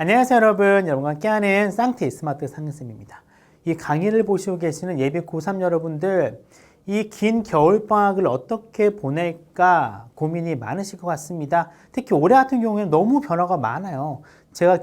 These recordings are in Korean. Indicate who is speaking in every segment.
Speaker 1: 안녕하세요 여러분. 여러분과 함께하는 쌍티 스마트 상은쌤입니다. 이 강의를 보시고 계시는 예비 고3 여러분들, 이 긴 겨울방학을 어떻게 보낼까 고민이 많으실 것 같습니다. 특히 올해 같은 경우에는 너무 변화가 많아요. 제가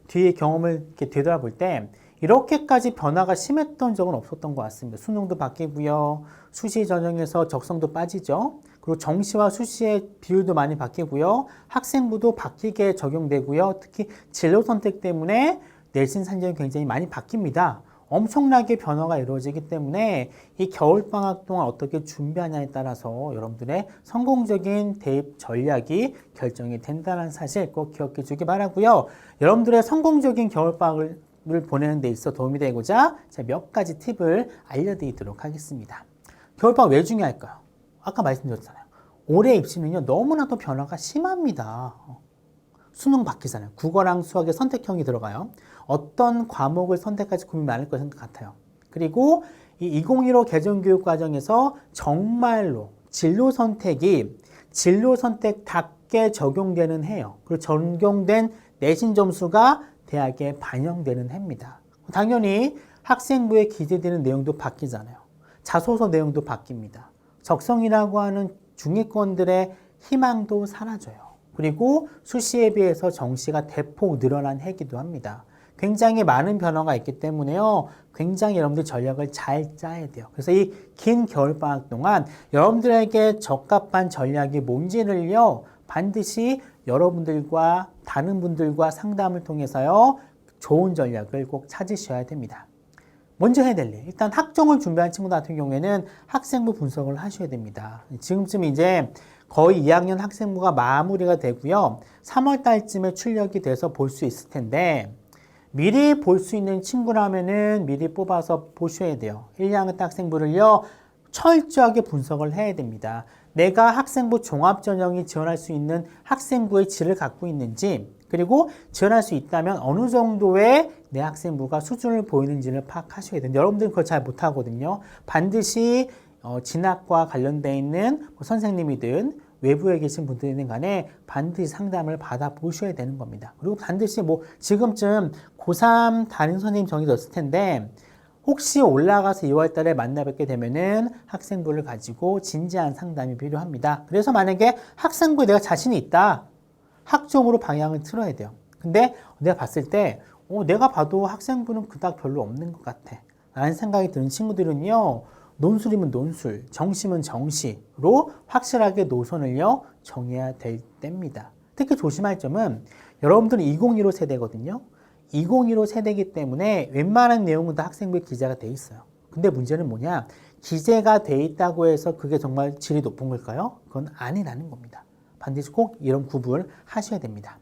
Speaker 1: 뒤에 경험을 이렇게 되돌아볼 때 이렇게까지 변화가 심했던 적은 없었던 것 같습니다. 수능도 바뀌고요. 수시 전형에서 적성도 빠지죠. 그리고 정시와 수시의 비율도 많이 바뀌고요. 학생부도 바뀌게 적용되고요. 특히 진로 선택 때문에 내신 산정이 굉장히 많이 바뀝니다. 엄청나게 변화가 이루어지기 때문에 이 겨울방학 동안 어떻게 준비하냐에 따라서 여러분들의 성공적인 대입 전략이 결정이 된다는 사실 꼭 기억해 주기 바라고요. 여러분들의 성공적인 겨울방학을 보내는 데 있어 도움이 되고자 제가 몇 가지 팁을 알려드리도록 하겠습니다. 겨울방학 왜 중요할까요? 아까 말씀드렸잖아요. 올해 입시는요, 너무나도 변화가 심합니다. 수능 바뀌잖아요. 국어랑 수학의 선택형이 들어가요. 어떤 과목을 선택할지 고민 많을 것 같아요. 그리고 이 2015 개정교육 과정에서 정말로 진로 선택이 진로 선택답게 적용되는 해요. 그리고 적용된 내신 점수가 대학에 반영되는 해입니다. 당연히 학생부에 기재되는 내용도 바뀌잖아요. 자소서 내용도 바뀝니다. 적성이라고 하는 중위권들의 희망도 사라져요. 그리고 수시에 비해서 정시가 대폭 늘어난 해이기도 합니다. 굉장히 많은 변화가 있기 때문에요. 굉장히 여러분들 전략을 잘 짜야 돼요. 그래서 이 긴 겨울방학 동안 여러분들에게 적합한 전략이 뭔지를요. 반드시 여러분들과 다른 분들과 상담을 통해서요. 좋은 전략을 꼭 찾으셔야 됩니다. 먼저 해야 될 일. 일단 학종을 준비한 친구들 같은 경우에는 학생부 분석을 하셔야 됩니다. 지금쯤 이제 거의 2학년 학생부가 마무리가 되고요. 3월 달쯤에 출력이 돼서 볼 수 있을 텐데 미리 볼 수 있는 친구라면은 미리 뽑아서 보셔야 돼요. 1, 2학년 때 학생부를요. 철저하게 분석을 해야 됩니다. 내가 학생부 종합전형이 지원할 수 있는 학생부의 질을 갖고 있는지, 그리고 지원할 수 있다면 어느 정도의 내 학생부가 수준을 보이는지를 파악하셔야 돼요. 여러분들은 그걸 잘 못하거든요. 반드시 진학과 관련되어 있는 선생님이든 외부에 계신 분들이든 간에 반드시 상담을 받아보셔야 되는 겁니다. 그리고 반드시 지금쯤 고3 담임 선생님 정해졌을 텐데 혹시 올라가서 2월 달에 만나 뵙게 되면은 학생부를 가지고 진지한 상담이 필요합니다. 그래서 만약에 학생부에 내가 자신이 있다. 학종으로 방향을 틀어야 돼요. 근데 내가 봤을 때 내가 봐도 학생부는 그닥 별로 없는 것 같아 라는 생각이 드는 친구들은요. 논술이면 논술, 정시면 정시로 확실하게 노선을요. 정해야 될 때입니다. 특히 조심할 점은 여러분들은 2015 세대거든요. 2015 세대이기 때문에 웬만한 내용은 다 학생부에 기재가 돼 있어요. 근데 문제는 뭐냐? 기재가 돼 있다고 해서 그게 정말 질이 높은 걸까요? 그건 아니라는 겁니다. 반드시 꼭 이런 구분을 하셔야 됩니다.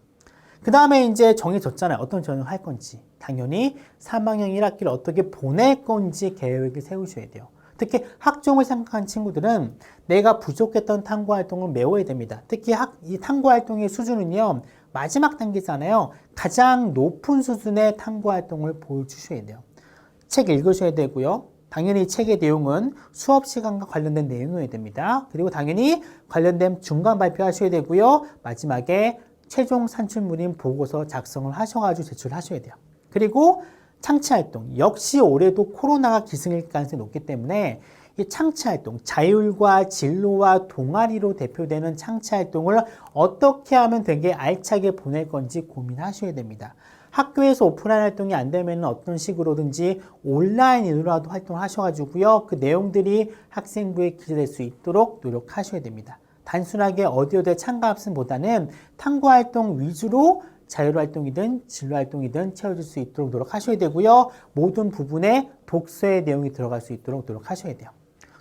Speaker 1: 그 다음에 이제 정해졌잖아요. 어떤 전형을 할 건지. 당연히 3학년 1학기를 어떻게 보낼 건지 계획을 세우셔야 돼요. 특히 학종을 생각한 친구들은 내가 부족했던 탐구 활동을 메워야 됩니다. 특히 이 탐구 활동의 수준은요. 마지막 단계잖아요. 가장 높은 수준의 탐구 활동을 보여주셔야 돼요. 책 읽으셔야 되고요. 당연히 책의 내용은 수업 시간과 관련된 내용이어야 됩니다. 그리고 당연히 관련된 중간 발표하셔야 되고요. 마지막에 최종 산출물인 보고서 작성을 하셔가지고 제출하셔야 돼요. 그리고 창치활동. 역시 올해도 코로나가 기승일 가능성이 높기 때문에 이 창치활동, 자율과 진로와 동아리로 대표되는 창치활동을 어떻게 하면 되게 알차게 보낼 건지 고민하셔야 됩니다. 학교에서 오프라인 활동이 안 되면 어떤 식으로든지 온라인으로라도 활동을 하셔가지고요. 그 내용들이 학생부에 기재될 수 있도록 노력하셔야 됩니다. 단순하게 어디에 참가학생보다는 탐구활동 위주로 자율활동이든 진로활동이든 채워질 수 있도록 노력하셔야 되고요. 모든 부분에 독서의 내용이 들어갈 수 있도록 노력하셔야 돼요.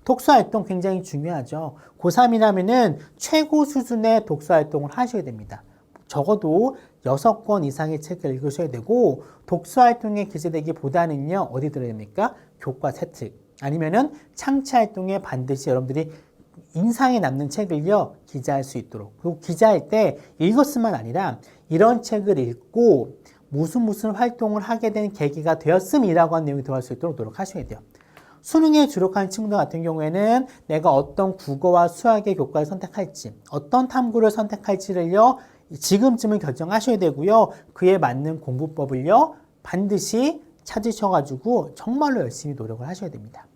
Speaker 1: 독서활동 굉장히 중요하죠. 고3이라면은 최고 수준의 독서활동을 하셔야 됩니다. 적어도 6권 이상의 책을 읽으셔야 되고 독서활동에 기재되기보다는요. 어디 들어야 됩니까? 교과 세특 아니면은 창치활동에 반드시 여러분들이 인상에 남는 책을요. 기재할 수 있도록 그리고 기재할 때 읽었으면 아니라 이런 책을 읽고 무슨 활동을 하게 된 계기가 되었음이라고 하는 내용이 들어갈 수 있도록 노력하셔야 돼요. 수능에 주력하는 친구들 같은 경우에는 내가 어떤 국어와 수학의 교과를 선택할지 어떤 탐구를 선택할지를요. 지금쯤은 결정하셔야 되고요. 그에 맞는 공부법을요. 반드시 찾으셔가지고 정말로 열심히 노력을 하셔야 됩니다.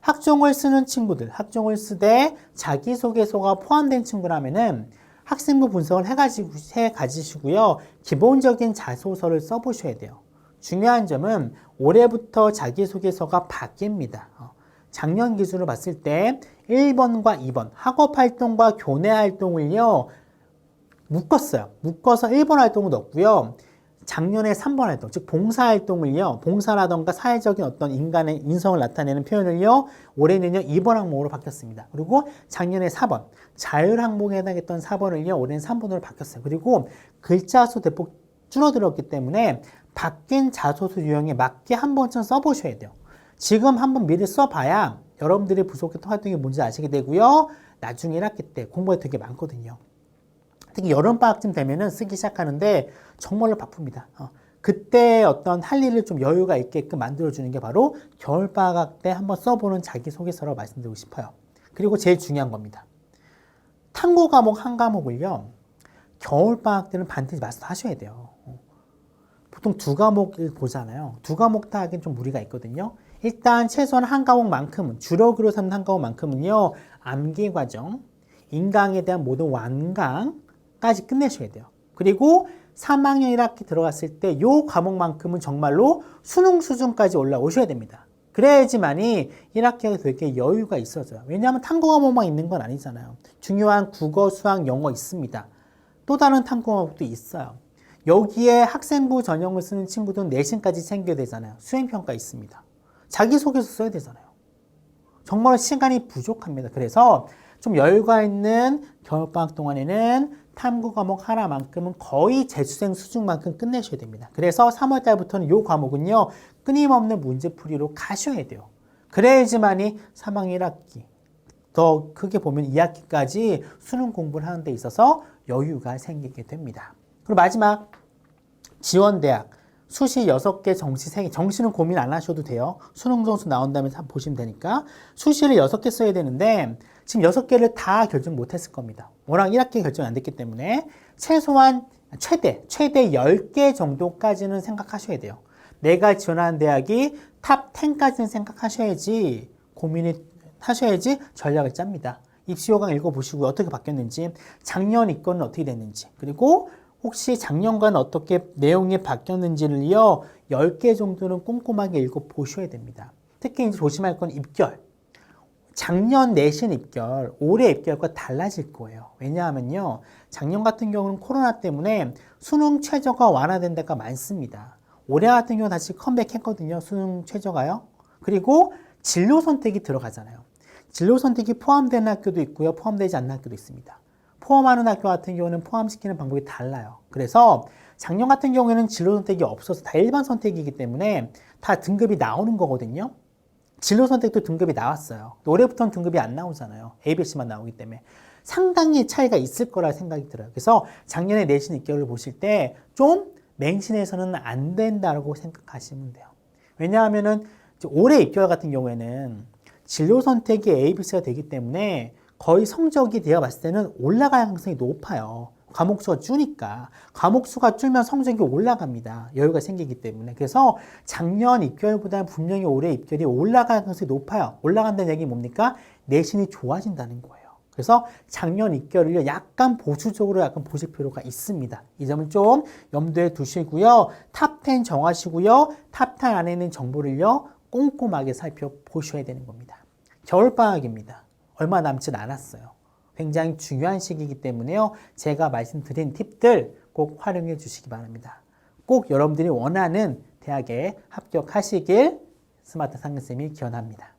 Speaker 1: 학종을 쓰는 친구들, 학종을 쓰되 자기소개서가 포함된 친구라면은 학생부 분석을 해가지시고요. 기본적인 자소서를 써보셔야 돼요. 중요한 점은 올해부터 자기소개서가 바뀝니다. 작년 기준으로 봤을 때 1번과 2번 학업활동과 교내활동을요. 묶었어요. 묶어서 1번 활동을 넣었고요. 작년에 3번 활동, 즉 봉사활동을요. 봉사라던가 사회적인 어떤 인간의 인성을 나타내는 표현을요. 올해는요. 2번 항목으로 바뀌었습니다. 그리고 작년에 4번, 자율 항목에 해당했던 4번을요. 올해는 3번으로 바뀌었어요. 그리고 글자 수 대폭 줄어들었기 때문에 바뀐 자소서 유형에 맞게 한 번쯤 써보셔야 돼요. 지금 한번 미리 써봐야 여러분들이 부족했던 활동이 뭔지 아시게 되고요. 나중에 1학기 때 공부가 되게 많거든요. 특히 여름방학쯤 되면은 쓰기 시작하는데 정말로 바쁩니다. 그때 어떤 할 일을 좀 여유가 있게끔 만들어주는 게 바로 겨울방학 때 한번 써보는 자기소개서라고 말씀드리고 싶어요. 그리고 제일 중요한 겁니다. 탐구 과목 한 과목을요. 겨울방학 때는 반드시 마스터하셔야 돼요. 보통 2과목을 보잖아요. 2과목 다 하기엔 좀 무리가 있거든요. 일단 최소한 한 과목만큼은, 주력으로 삼는 한 과목만큼은요. 암기 과정, 인강에 대한 모든 완강까지 끝내셔야 돼요. 그리고 3학년 1학기 들어갔을 때 이 과목만큼은 정말로 수능 수준까지 올라오셔야 됩니다. 그래야지만이 1학기가 되게 여유가 있어져요. 왜냐하면 탐구 과목만 있는 건 아니잖아요. 중요한 국어, 수학, 영어 있습니다. 또 다른 탐구 과목도 있어요. 여기에 학생부 전형을 쓰는 친구들은 내신까지 챙겨야 되잖아요. 수행평가 있습니다. 자기소개서 써야 되잖아요. 정말 시간이 부족합니다. 그래서 좀 여유가 있는 겨울방학 동안에는 탐구 과목 하나만큼은 거의 재수생 수준만큼 끝내셔야 됩니다. 그래서 3월 달부터는 이 과목은요. 끊임없는 문제풀이로 가셔야 돼요. 그래야지만이 3학년 1학기, 더 크게 보면 2학기까지 수능 공부를 하는 데 있어서 여유가 생기게 됩니다. 그리고 마지막 지원대학 수시 6개, 정시 3개. 정시는 고민 안 하셔도 돼요. 수능 점수 나온 다음에 한번 보시면 되니까. 수시를 6개 써야 되는데 지금 6개를 다 결정 못했을 겁니다. 워낙 1학기 결정이 안 됐기 때문에 최소한 최대 10개 정도까지는 생각하셔야 돼요. 내가 지원하는 대학이 탑 10까지는 생각하셔야지 고민이 하셔야지 전략을 짭니다. 입시호강 읽어보시고 어떻게 바뀌었는지, 작년 이건은 어떻게 됐는지, 그리고 혹시 작년과는 어떻게 내용이 바뀌었는지를요, 10개 정도는 꼼꼼하게 읽어보셔야 됩니다. 특히 이제 조심할 건 입결. 작년 내신 입결, 올해 입결과 달라질 거예요. 왜냐하면요, 작년 같은 경우는 코로나 때문에 수능 최저가 완화된 데가 많습니다. 올해 같은 경우 다시 컴백했거든요, 수능 최저가요. 그리고 진로 선택이 들어가잖아요. 진로 선택이 포함되는 학교도 있고요, 포함되지 않는 학교도 있습니다. 포함하는 학교 같은 경우는 포함시키는 방법이 달라요. 그래서 작년 같은 경우에는 진로 선택이 없어서 다 일반 선택이기 때문에 다 등급이 나오는 거거든요. 진로 선택도 등급이 나왔어요. 올해부터는 등급이 안 나오잖아요. ABC만 나오기 때문에. 상당히 차이가 있을 거라 생각이 들어요. 그래서 작년에 내신 입결을 보실 때 좀 맹신해서는 안 된다고 생각하시면 돼요. 왜냐하면은 올해 입결 같은 경우에는 진로 선택이 ABC가 되기 때문에 거의 성적이 내가 봤을 때는 올라갈 가능성이 높아요. 과목 수가 주니까. 과목 수가 줄면 성적이 올라갑니다. 여유가 생기기 때문에. 그래서 작년 입결보다는 분명히 올해 입결이 올라갈 가능성이 높아요. 올라간다는 얘기는 뭡니까? 내신이 좋아진다는 거예요. 그래서 작년 입결을 약간 보수적으로 약간 보실 필요가 있습니다. 이 점을 좀 염두에 두시고요. 탑 10 정하시고요. 탑 10 안에 있는 정보를요. 꼼꼼하게 살펴보셔야 되는 겁니다. 겨울방학입니다. 얼마 남지 않았어요. 굉장히 중요한 시기이기 때문에요. 제가 말씀드린 팁들 꼭 활용해 주시기 바랍니다. 꼭 여러분들이 원하는 대학에 합격하시길 스마트 상근쌤이 기원합니다.